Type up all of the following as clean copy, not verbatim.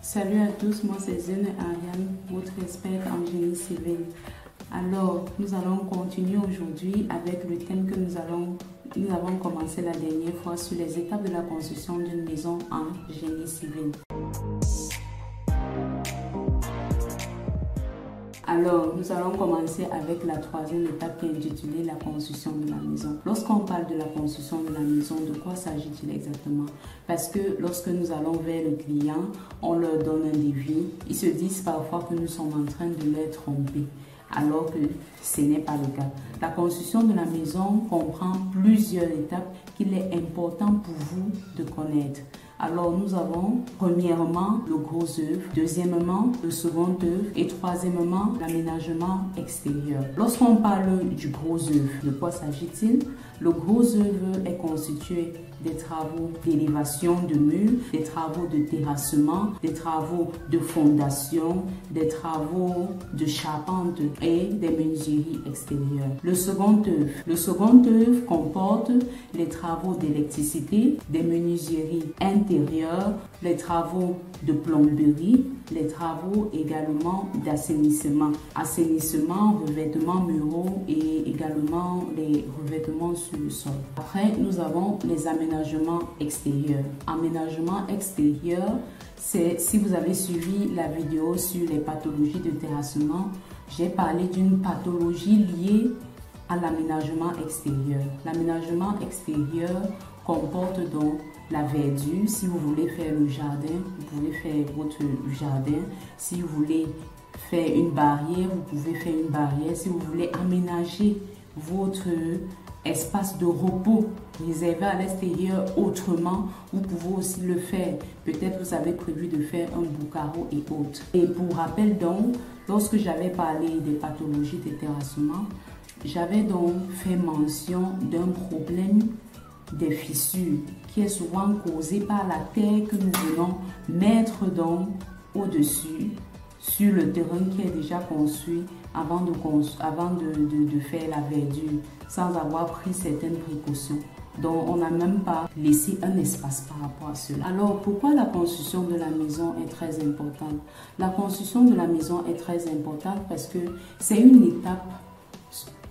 Salut à tous, moi c'est Zene Ariane, votre expert en génie civil. Alors, nous allons continuer aujourd'hui avec le thème que nous avons commencé la dernière fois sur les étapes de la construction d'une maison en génie civil. Alors, nous allons commencer avec la troisième étape qui est intitulée la construction de la maison. Lorsqu'on parle de la construction de la maison, de quoi s'agit-il exactement? Parce que lorsque nous allons vers le client, on leur donne un devis. Ils se disent parfois que nous sommes en train de les tromper, alors que ce n'est pas le cas. La construction de la maison comprend plusieurs étapes qu'il est important pour vous de connaître. Alors nous avons premièrement le gros œuvre, deuxièmement le second œuvre et troisièmement l'aménagement extérieur. Lorsqu'on parle du gros œuvre, de quoi s'agit-il? Le gros œuvre est constitué des travaux d'élévation de murs, des travaux de terrassement, des travaux de fondation, des travaux de charpente et des menuiseries extérieures. Le second œuvre comporte les travaux d'électricité, des menuiseries intérieures, les travaux de plomberie, les travaux également d'assainissement. Assainissement, revêtements muraux et également les revêtements sur le sol. Après, nous avons les aménagements extérieurs. Aménagement extérieur, c'est si vous avez suivi la vidéo sur les pathologies de terrassement, j'ai parlé d'une pathologie liée à l'aménagement extérieur. L'aménagement extérieur comporte donc la verdure. Si vous voulez faire le jardin, vous pouvez faire votre jardin. Si vous voulez faire une barrière, vous pouvez faire une barrière. Si vous voulez aménager votre espace de repos réservé à l'extérieur autrement, vous pouvez aussi le faire. Peut-être vous avez prévu de faire un boucaro et autres. Et pour rappel donc, lorsque j'avais parlé des pathologies de terrassement, j'avais donc fait mention d'un problème des fissures qui est souvent causé par la terre que nous venons mettre donc au-dessus sur le terrain qui est déjà construit avant de faire la verdure sans avoir pris certaines précautions. Donc on n'a même pas laissé un espace par rapport à cela. Alors pourquoi la construction de la maison est très importante? La construction de la maison est très importante parce que c'est une étape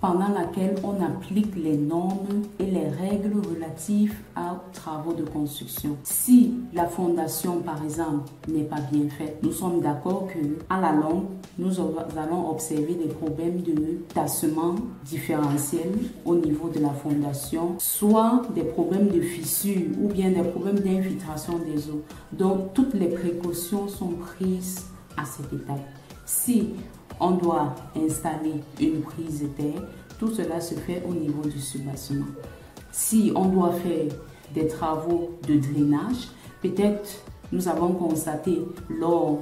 pendant laquelle on applique les normes et les règles relatives aux travaux de construction. Si la fondation, par exemple, n'est pas bien faite, nous sommes d'accord qu'à la longue, nous allons observer des problèmes de tassement différentiel au niveau de la fondation, soit des problèmes de fissures ou bien des problèmes d'infiltration des eaux. Donc, toutes les précautions sont prises à cette étape. Si on doit installer une prise de terre, tout cela se fait au niveau du sous-bâtiment. Si on doit faire des travaux de drainage, peut-être nous avons constaté lors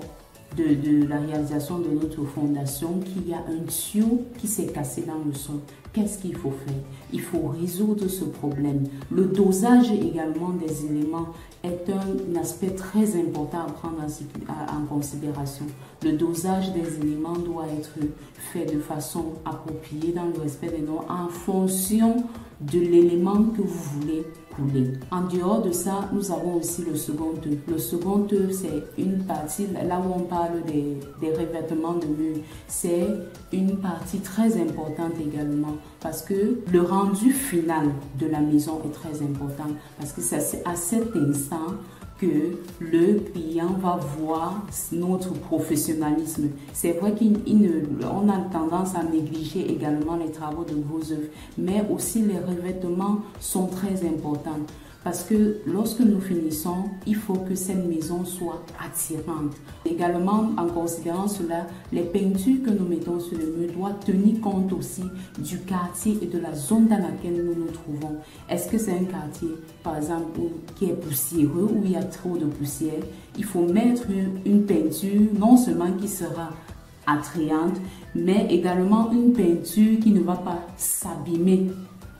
de la réalisation de notre fondation qu'il y a un tuyau qui s'est cassé dans le sol. Qu'est-ce qu'il faut faire? Il faut résoudre ce problème. Le dosage également des éléments est un aspect très important à prendre en considération. Le dosage des éléments doit être fait de façon appropriée dans le respect des normes en fonction de l'élément que vous voulez couler. En dehors de ça, nous avons aussi le second œuvre. Le second œuvre, c'est une partie, là où on parle des revêtements de murs, c'est une partie très importante également parce que le rendu final de la maison est très important parce que c'est à cet instant que le client va voir notre professionnalisme. C'est vrai qu'on a tendance à négliger également les travaux de gros œuvres, mais aussi les revêtements sont très importants. Parce que lorsque nous finissons, il faut que cette maison soit attirante. Également, en considérant cela, les peintures que nous mettons sur le mur doivent tenir compte aussi du quartier et de la zone dans laquelle nous nous trouvons. Est-ce que c'est un quartier, par exemple, qui est poussiéreux, où il y a trop de poussière? Il faut mettre une peinture, non seulement qui sera attrayante, mais également une peinture qui ne va pas s'abîmer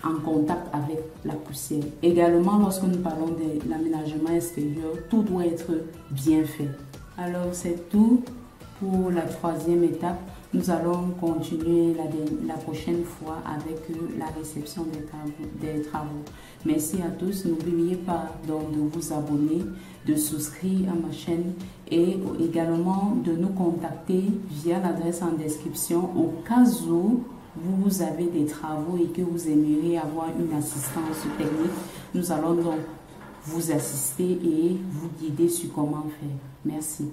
en contact avec la poussière. Également, lorsque nous parlons de l'aménagement extérieur, tout doit être bien fait. Alors, c'est tout pour la troisième étape. Nous allons continuer la prochaine fois avec la réception des travaux. Merci à tous. N'oubliez pas donc de vous abonner, de souscrire à ma chaîne et également de nous contacter via l'adresse en description au cas où vous avez des travaux et que vous aimeriez avoir une assistance technique. Nous allons donc vous assister et vous guider sur comment faire. Merci.